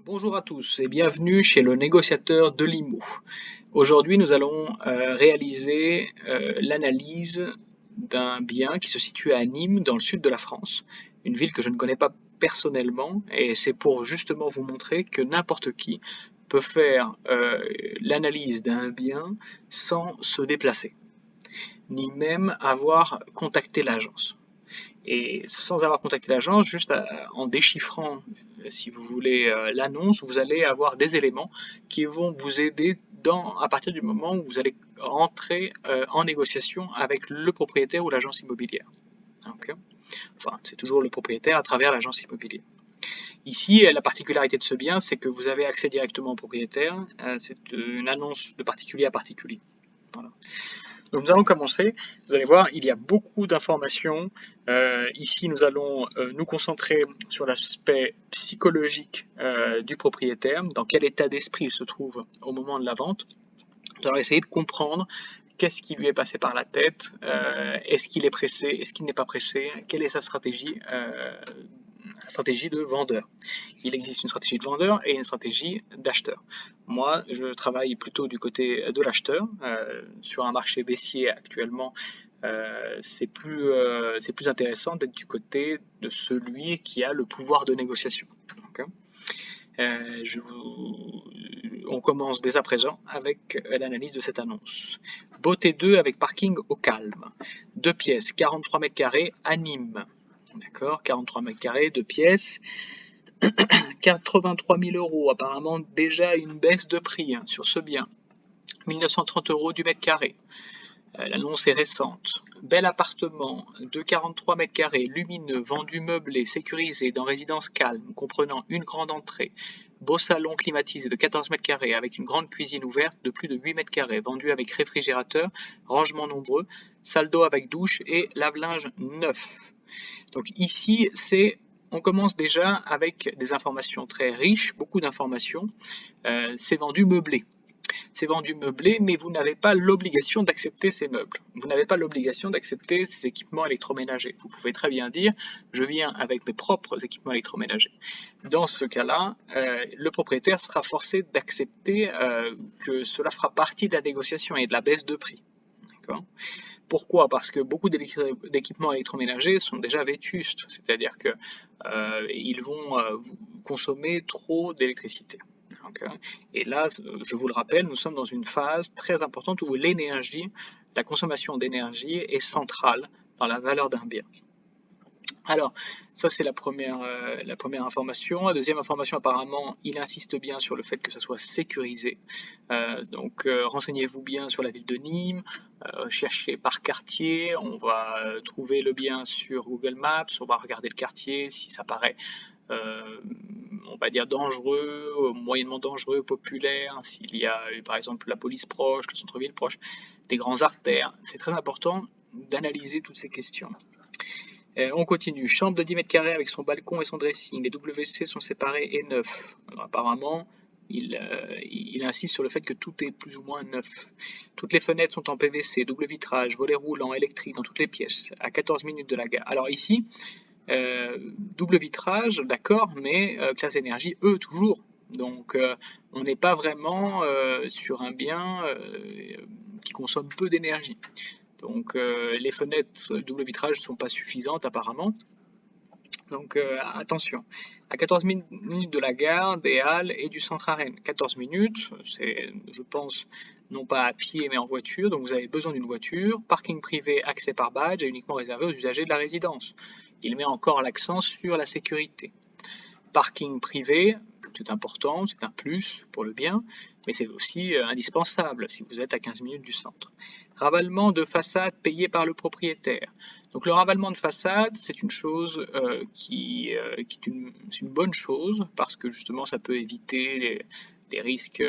Bonjour à tous et bienvenue chez le négociateur de l'IMO. Aujourd'hui, nous allons réaliser l'analyse d'un bien qui se situe à Nîmes, dans le sud de la France, une ville que je ne connais pas personnellement, et c'est pour justement vous montrer que n'importe qui peut faire l'analyse d'un bien sans se déplacer, ni même avoir contacté l'agence. Et sans avoir contacté l'agence, juste en déchiffrant, si vous voulez, l'annonce, vous allez avoir des éléments qui vont vous aider à partir du moment où vous allez rentrer en négociation avec le propriétaire ou l'agence immobilière. Okay. Enfin, c'est toujours le propriétaire à travers l'agence immobilière. Ici, la particularité de ce bien, c'est que vous avez accès directement au propriétaire. C'est une annonce de particulier à particulier. Voilà. Donc nous allons commencer. Vous allez voir, il y a beaucoup d'informations. Ici, nous allons nous concentrer sur l'aspect psychologique du propriétaire, dans quel état d'esprit il se trouve au moment de la vente. Nous allons essayer de comprendre qu'est-ce qui lui est passé par la tête, est-ce qu'il est pressé, est-ce qu'il n'est pas pressé, quelle est sa stratégie de vendeur. Il existe une stratégie de vendeur et une stratégie d'acheteur. Moi, je travaille plutôt du côté de l'acheteur. Sur un marché baissier actuellement, c'est plus intéressant d'être du côté de celui qui a le pouvoir de négociation. Okay. On commence dès à présent avec l'analyse de cette annonce. Beauté 2 avec parking au calme. 2 pièces, 43 mètres carrés à Nîmes. D'accord, 43 mètres carrés, 2 pièces. 83 000 €, apparemment déjà une baisse de prix sur ce bien. 1930 € du mètre carré. L'annonce est récente. Bel appartement de 43 mètres carrés, lumineux, vendu meublé, sécurisé, dans résidence calme, comprenant une grande entrée. Beau salon climatisé de 14 mètres carrés avec une grande cuisine ouverte de plus de 8 mètres carrés, vendu avec réfrigérateur, rangement nombreux, salle d'eau avec douche et lave-linge neuf. Donc ici, on commence déjà avec des informations très riches, beaucoup d'informations. C'est vendu meublé. C'est vendu meublé, mais vous n'avez pas l'obligation d'accepter ces meubles. Vous n'avez pas l'obligation d'accepter ces équipements électroménagers. Vous pouvez très bien dire, je viens avec mes propres équipements électroménagers. Dans ce cas-là, le propriétaire sera forcé d'accepter que cela fera partie de la négociation et de la baisse de prix. D'accord ? Pourquoi? Parce que beaucoup d'équipements électroménagers sont déjà vétustes, c'est-à-dire qu'ils vont consommer trop d'électricité. Et là, je vous le rappelle, nous sommes dans une phase très importante où la consommation d'énergie est centrale dans la valeur d'un bien. Alors, ça c'est la première information. La deuxième information, apparemment, il insiste bien sur le fait que ça soit sécurisé. Donc, renseignez-vous bien sur la ville de Nîmes, cherchez par quartier, on va trouver le bien sur Google Maps, on va regarder le quartier, si ça paraît, on va dire dangereux, moyennement dangereux, populaire, s'il y a par exemple la police proche, le centre-ville proche, des grands artères. C'est très important d'analyser toutes ces questions. On continue. Chambre de 10 mètres carrés avec son balcon et son dressing. Les WC sont séparés et neufs. Alors, apparemment, il insiste sur le fait que tout est plus ou moins neuf. Toutes les fenêtres sont en PVC, double vitrage, volet roulant, électrique dans toutes les pièces, à 14 minutes de la gare. Alors ici, double vitrage, d'accord, mais classe énergie, toujours. Donc on n'est pas vraiment sur un bien qui consomme peu d'énergie. Donc les fenêtres double vitrage ne sont pas suffisantes apparemment. Donc attention, à 14 minutes de la gare, des Halles et du centre Arène. 14 minutes, c'est je pense non pas à pied mais en voiture, donc vous avez besoin d'une voiture. Parking privé, accès par badge et uniquement réservé aux usagers de la résidence. Il met encore l'accent sur la sécurité. Parking privé, c'est important, c'est un plus pour le bien, mais c'est aussi indispensable si vous êtes à 15 minutes du centre. Ravalement de façade payé par le propriétaire. Donc le ravalement de façade, c'est une chose qui est une bonne chose parce que justement ça peut éviter les risques,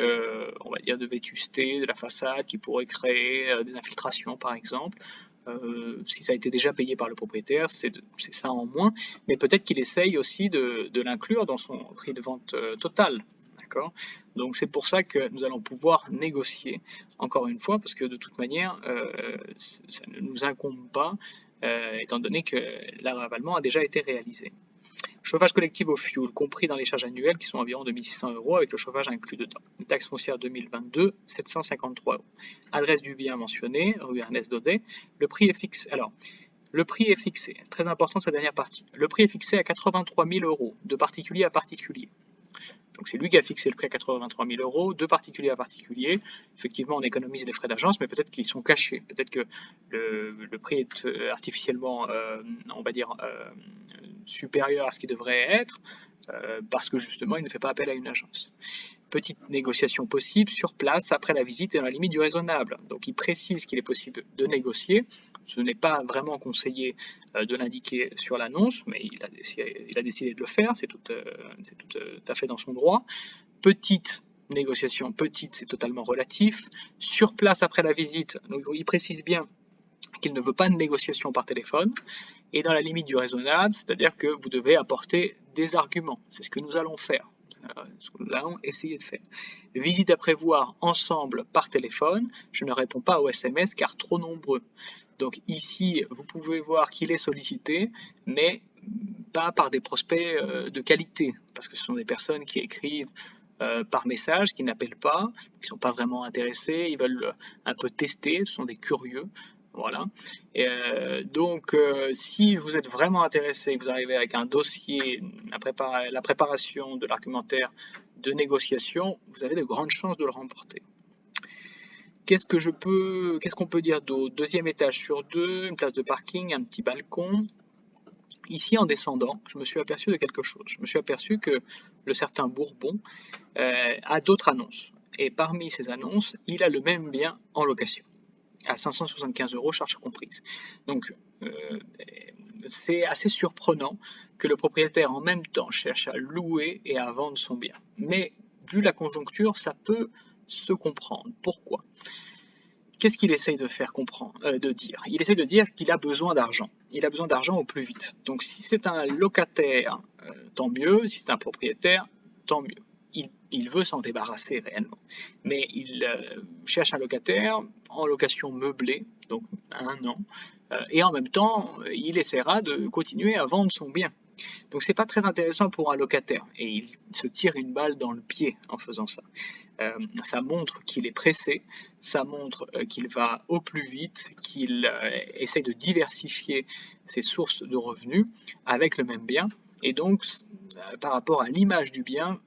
on va dire, de vétusté de la façade qui pourrait créer des infiltrations par exemple. Si ça a été déjà payé par le propriétaire, c'est ça en moins, mais peut-être qu'il essaye aussi de l'inclure dans son prix de vente total. Donc c'est pour ça que nous allons pouvoir négocier, encore une fois, parce que de toute manière, ça ne nous incombe pas, étant donné que le ravalement a déjà été réalisé. Chauffage collectif au fioul, compris dans les charges annuelles qui sont environ 2600 € avec le chauffage inclus dedans. Taxe foncière 2022, 753 €. Adresse du bien mentionnée, rue Ernest Daudet. Le prix est fixé. Alors, le prix est fixé, très important sa dernière partie. Le prix est fixé à 83 000 € de particulier à particulier. Donc c'est lui qui a fixé le prix à 83 000 €, de particulier à particulier. Effectivement, on économise les frais d'agence, mais peut-être qu'ils sont cachés. Peut-être que le prix est artificiellement, on va dire, supérieur à ce qu'il devrait être, parce que justement, il ne fait pas appel à une agence. Petite négociation possible sur place après la visite et dans la limite du raisonnable. Donc il précise qu'il est possible de négocier. Ce n'est pas vraiment conseillé de l'indiquer sur l'annonce, mais il a décidé de le faire, c'est tout à fait dans son droit. Petite négociation, petite, c'est totalement relatif. Sur place après la visite, donc il précise bien qu'il ne veut pas de négociation par téléphone, et dans la limite du raisonnable, c'est-à-dire que vous devez apporter des arguments. C'est ce que nous allons faire. Ce que nous allons essayer de faire. Visite à prévoir ensemble par téléphone. Je ne réponds pas aux SMS car trop nombreux. Donc ici, vous pouvez voir qu'il est sollicité, mais pas par des prospects de qualité, parce que ce sont des personnes qui écrivent par message, qui n'appellent pas, qui ne sont pas vraiment intéressés, ils veulent un peu tester, ce sont des curieux. Voilà. Donc, si vous êtes vraiment intéressé, que vous arrivez avec un dossier, la préparation de l'argumentaire de négociation, vous avez de grandes chances de le remporter. Qu'est-ce qu'on peut dire d'autre? Deuxième étage sur 2, une place de parking, un petit balcon. Ici, en descendant, je me suis aperçu de quelque chose. Je me suis aperçu que le certain Bourbon a d'autres annonces. Et parmi ces annonces, il a le même bien en location, à 575 €, charges comprises. Donc, c'est assez surprenant que le propriétaire en même temps cherche à louer et à vendre son bien. Mais, vu la conjoncture, ça peut se comprendre. Pourquoi? Qu'est-ce qu'il essaye de faire comprendre, de dire? Il essaye de dire qu'il a besoin d'argent. Il a besoin d'argent au plus vite. Donc, si c'est un locataire, tant mieux. Si c'est un propriétaire, tant mieux. Il veut s'en débarrasser réellement. Mais il cherche un locataire en location meublée, donc 1 an, et en même temps, il essaiera de continuer à vendre son bien. Donc c'est pas très intéressant pour un locataire, et il se tire une balle dans le pied en faisant ça. Ça montre qu'il est pressé, ça montre qu'il va au plus vite, qu'il essaye de diversifier ses sources de revenus avec le même bien, et donc par rapport à l'image du bien,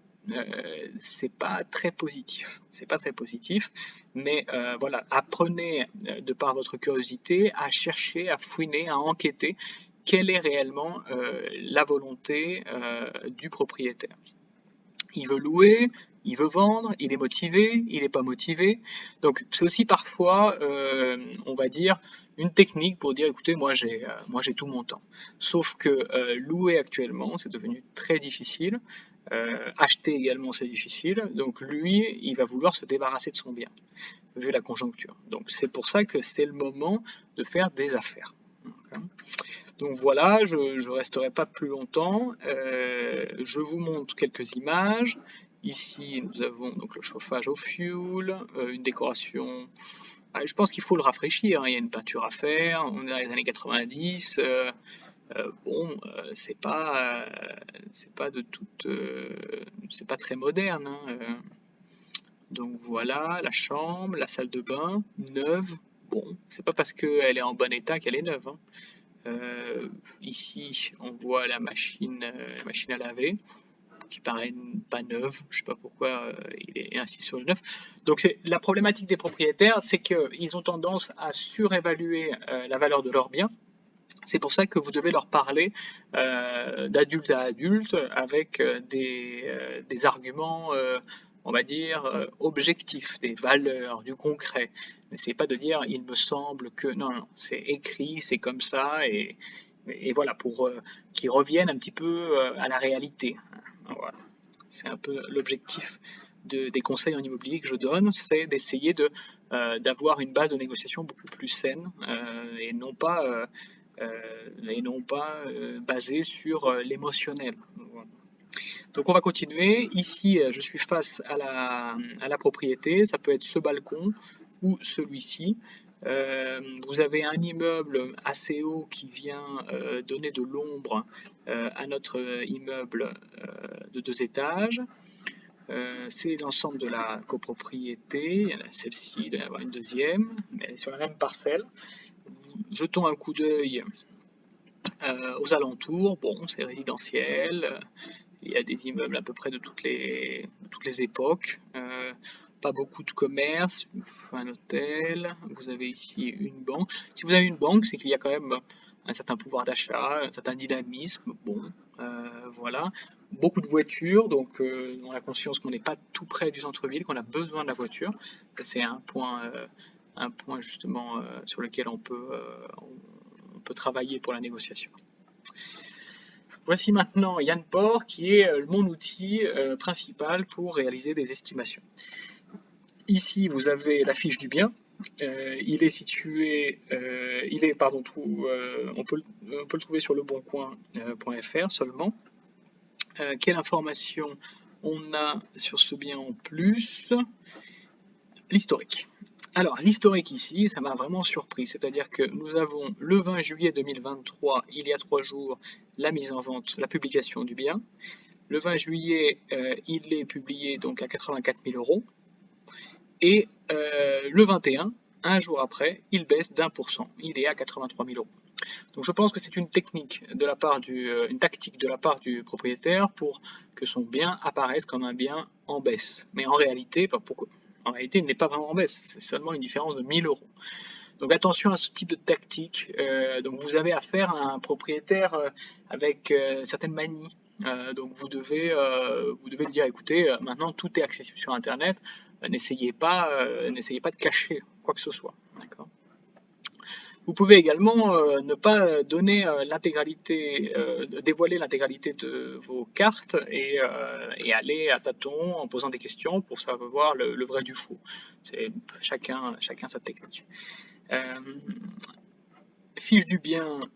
c'est pas très positif. C'est pas très positif, mais voilà, apprenez de par votre curiosité à chercher, à fouiner, à enquêter quelle est réellement la volonté du propriétaire. Il veut louer, il veut vendre, il est motivé, il n'est pas motivé. Donc c'est aussi parfois, on va dire, une technique pour dire écoutez, moi j'ai tout mon temps. Sauf que louer actuellement, c'est devenu très difficile. Acheter également, c'est difficile. Donc lui, il va vouloir se débarrasser de son bien, vu la conjoncture. Donc c'est pour ça que c'est le moment de faire des affaires. Donc voilà, je ne resterai pas plus longtemps. Je vous montre quelques images. Ici, nous avons donc le chauffage au fioul, une décoration. Je pense qu'il faut le rafraîchir, hein. Il y a une peinture à faire. On est dans les années 90. Bon, c'est pas c'est pas très moderne, hein. Donc voilà, la chambre, la salle de bain, neuve. Bon, c'est pas parce qu'elle est en bon état qu'elle est neuve, hein. Ici, on voit la machine à laver, qui paraît pas neuve. Je sais pas pourquoi il est ainsi sur le neuf. Donc la problématique des propriétaires, c'est qu'ils ont tendance à surévaluer la valeur de leurs biens. C'est pour ça que vous devez leur parler d'adulte à adulte avec des arguments, on va dire, objectifs, des valeurs, du concret. N'essayez pas de dire il me semble que. Non, non, c'est écrit, c'est comme ça, et voilà, pour qu'ils reviennent un petit peu à la réalité. Voilà. C'est un peu l'objectif des conseils en immobilier que je donne, c'est d'essayer d'avoir une base de négociation beaucoup plus saine et non pas basée sur l'émotionnel. Donc on va continuer. Ici, je suis face à la propriété. Ça peut être ce balcon ou celui-ci. Vous avez un immeuble assez haut qui vient donner de l'ombre à notre immeuble de 2 étages. C'est l'ensemble de la copropriété. Il y en a celle-ci, il doit y en avoir une deuxième, mais elle est sur la même parcelle. Jetons un coup d'œil aux alentours. Bon, c'est résidentiel. Il y a des immeubles à peu près de toutes les époques. Pas beaucoup de commerce, un hôtel. Vous avez ici une banque. Si vous avez une banque, c'est qu'il y a quand même un certain pouvoir d'achat, un certain dynamisme. Bon, voilà. Beaucoup de voitures, donc on a conscience qu'on n'est pas tout près du centre-ville, qu'on a besoin de la voiture. C'est un point justement sur lequel on peut travailler pour la négociation. Voici maintenant Yanport qui est mon outil principal pour réaliser des estimations. Ici vous avez la fiche du bien. Il est situé, on peut le trouver sur leboncoin.fr seulement. Quelle information on a sur ce bien en plus? L'historique. Alors, l'historique ici, ça m'a vraiment surpris, c'est-à-dire que nous avons le 20 juillet 2023, il y a 3 jours, la mise en vente, la publication du bien. Le 20 juillet, il est publié donc à 84 000 €. Et le 21, un jour après, il baisse d'1%, il est à 83 000 €. Donc je pense que c'est une technique de la part une tactique de la part du propriétaire pour que son bien apparaisse comme un bien en baisse. Mais en réalité, pourquoi? En réalité, il n'est pas vraiment en baisse, c'est seulement une différence de 1 000 €. Donc attention à ce type de tactique. Donc vous avez affaire à un propriétaire avec certaines manies. Donc vous devez lui dire, écoutez, maintenant tout est accessible sur Internet, n'essayez pas de cacher quoi que ce soit. D'accord ? Vous pouvez également ne pas donner dévoiler l'intégralité de vos cartes et aller à tâtons en posant des questions pour savoir le vrai du faux. C'est chacun sa technique. Fiche du bien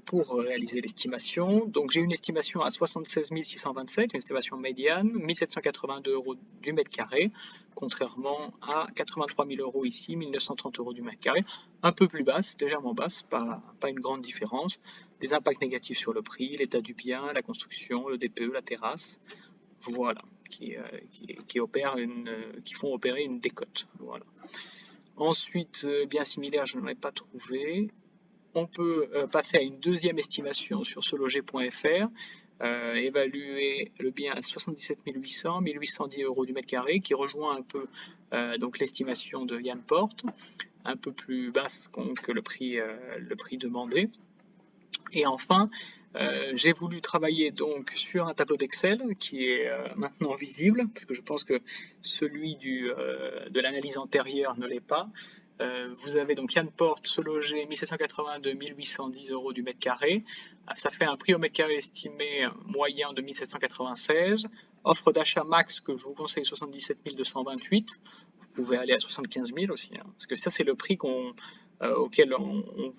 pour réaliser l'estimation. Donc j'ai une estimation à 76 627, une estimation médiane, 1782 € du mètre carré, contrairement à 83 000 € ici, 1930 € du mètre carré, un peu plus basse, légèrement basse, pas une grande différence. Des impacts négatifs sur le prix, l'état du bien, la construction, le DPE, la terrasse, voilà, qui font opérer une décote. Voilà. Ensuite, bien similaire, je n'en ai pas trouvé. On peut passer à une deuxième estimation sur seloger.fr, évaluer le bien à 77 800, 1810 € du mètre carré, qui rejoint un peu donc l'estimation de Yanport, un peu plus basse que le prix demandé. Et enfin, j'ai voulu travailler donc sur un tableau d'Excel qui est maintenant visible, parce que je pense que celui de l'analyse antérieure ne l'est pas. Vous avez donc Yanport, se loger 1782, 1810 € du mètre carré. Ça fait un prix au mètre carré estimé moyen de 1796. Offre d'achat max que je vous conseille 77 228. Vous pouvez aller à 75 000 aussi, hein, parce que ça c'est le prix auquel on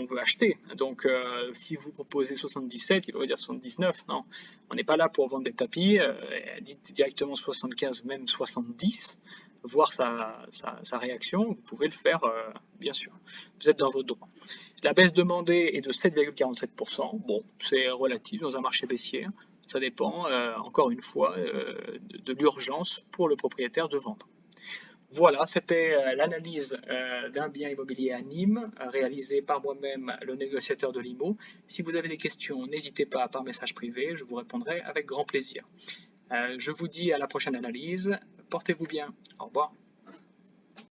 veut acheter. Donc si vous proposez 77, il va dire 79. Non, on n'est pas là pour vendre des tapis. Dites directement 75, même 70, voir sa réaction. Vous pouvez le faire, bien sûr. Vous êtes dans votre droit. La baisse demandée est de 7,47%. Bon, c'est relatif dans un marché baissier. Ça dépend, encore une fois, de l'urgence pour le propriétaire de vendre. Voilà, c'était l'analyse d'un bien immobilier à Nîmes, réalisée par moi-même, le négociateur de l'IMO. Si vous avez des questions, n'hésitez pas par message privé, je vous répondrai avec grand plaisir. Je vous dis à la prochaine analyse. Portez-vous bien. Au revoir.